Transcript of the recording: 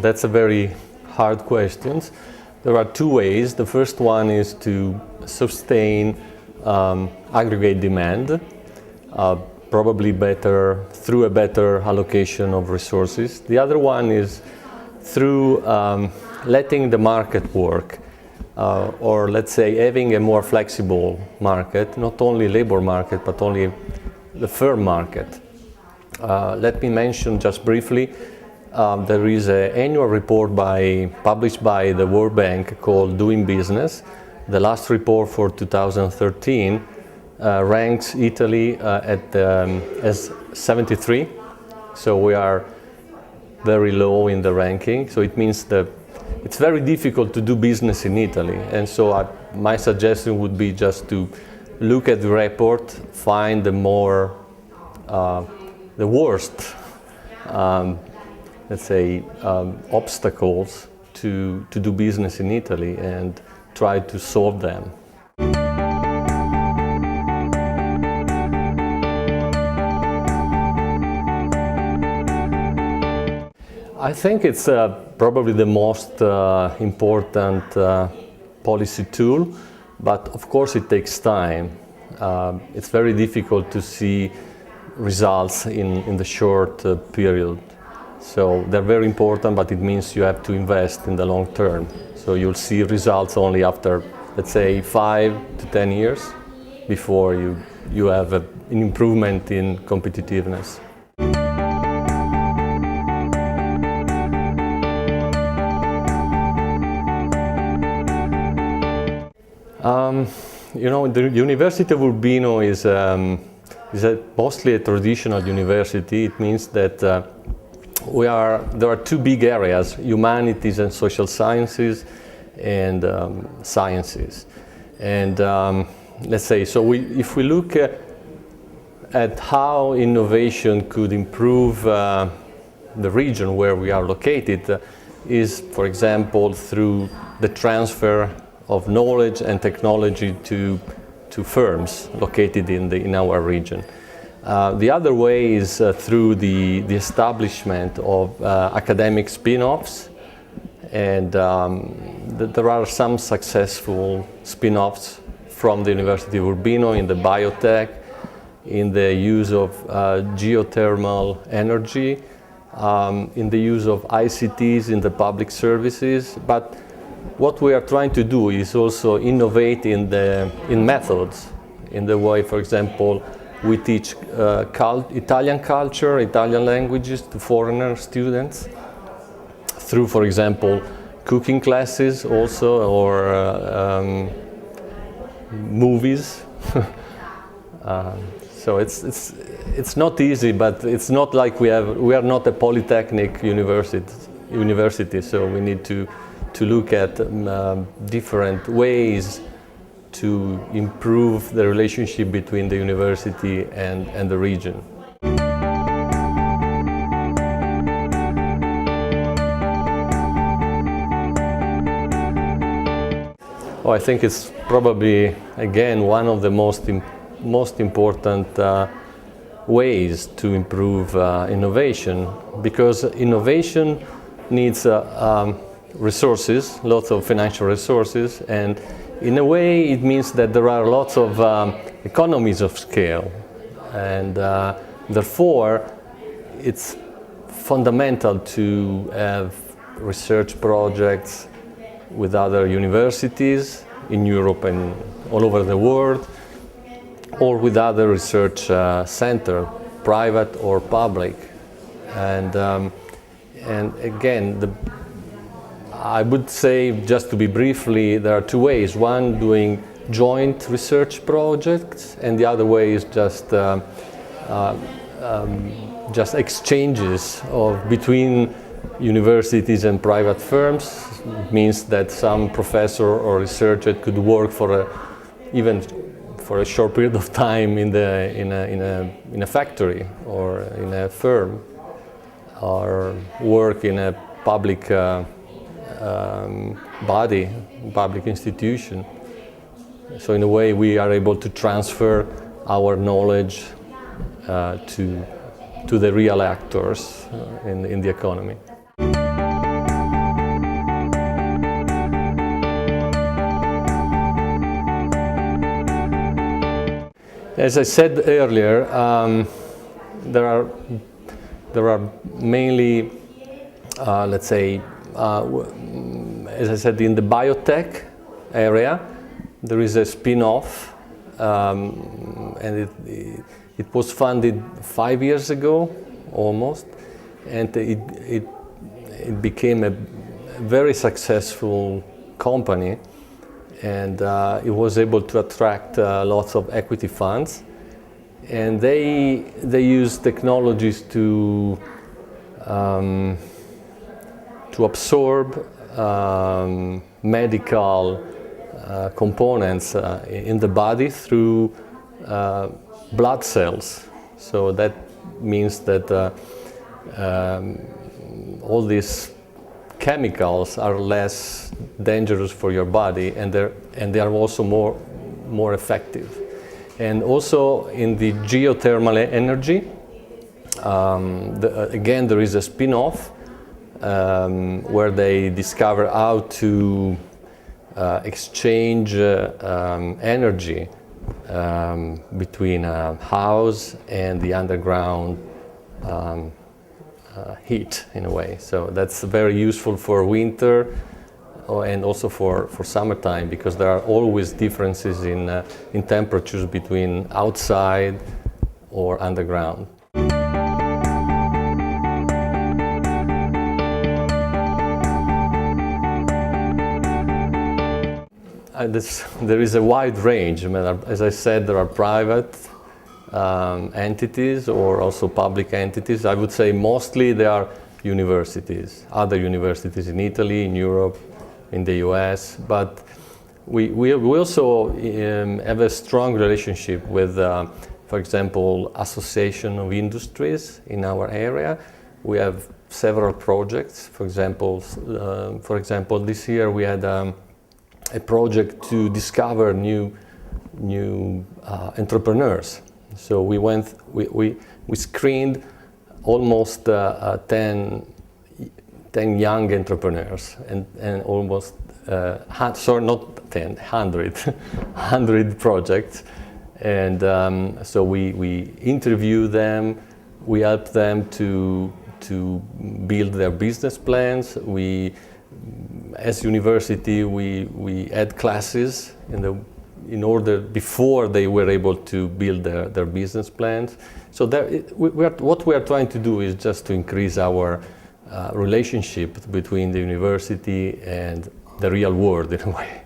That's a very hard question. There are two ways. The first one is to sustain aggregate demand, probably better through a better allocation of resources. The other one is through letting the market work, or let's say having a more flexible market, not only labor market, but only the firm market. Let me mention just briefly, there is an annual report published by the World Bank called Doing Business. The last report for 2013 ranks Italy as 73, so we are very low in the ranking. So it means that it's very difficult to do business in Italy, and so my suggestion would be just to look at the report, find the worst, let's say, obstacles to do business in Italy and try to solve them. I think it's probably the most important policy tool, but of course it takes time. It's very difficult to see results in the short period. So they're very important, but it means you have to invest in the long term. So you'll see results only after, let's say, 5 to 10 years before you have an improvement in competitiveness. The Università di Urbino is mostly a traditional university. It means that there are two big areas: humanities and social sciences, and sciences. And let's say, so if we look at how innovation could improve the region where we are located, is, for example, through the transfer of knowledge and technology to firms located in our region. The other way is through the establishment of academic spin-offs, and there are some successful spin-offs from the University of Urbino in the biotech, in the use of geothermal energy, in the use of ICTs in the public services. But what we are trying to do is also innovate in methods, in the way, for example, we teach Italian culture, Italian languages to foreigner students through, for example, cooking classes also, or movies. So it's not easy, but it's not like we are not a polytechnic university, so we need to look at different ways to improve the relationship between the university and the region. I think it's probably, again, one of the most important ways to improve innovation, because innovation needs resources, lots of financial resources, and in a way it means that there are lots of economies of scale, and therefore it's fundamental to have research projects with other universities in Europe and all over the world, or with other research centers, private or public. And again, I would say, just to be briefly, there are two ways. One, doing joint research projects, and the other way is just exchanges between universities and private firms. It means that some professor or researcher could work even for a short period of time in a factory or in a firm, or work in a public body, public institution. So in a way we are able to transfer our knowledge to the real actors in the economy. As I said earlier, there are mainly, let's say, as I said, in the biotech area, there is a spin-off, and it was funded 5 years ago, almost, and it became a very successful company, and it was able to attract lots of equity funds, and they use technologies to absorb medical components in the body through blood cells. So that means that all these chemicals are less dangerous for your body, and they are also more effective. And also in the geothermal energy, again there is a spin-off where they discover how to exchange energy between a house and the underground heat, in a way. So that's very useful for winter and also for summertime, because there are always differences in temperatures between outside or underground. There is a wide range. I mean, as I said, there are private entities or also public entities. I would say mostly they are universities, other universities in Italy, in Europe, in the US. But we also have a strong relationship with, for example, Association of Industries in our area. We have several projects. For example, this year we had a project to discover new entrepreneurs. So we screened almost 10 young entrepreneurs and almost sorry, not 10, 100 projects. And so we interview them, we help them to build their business plans. As university, we had classes in order before they were able to build their business plans. So what we are trying to do is just to increase our relationship between the university and the real world, in a way.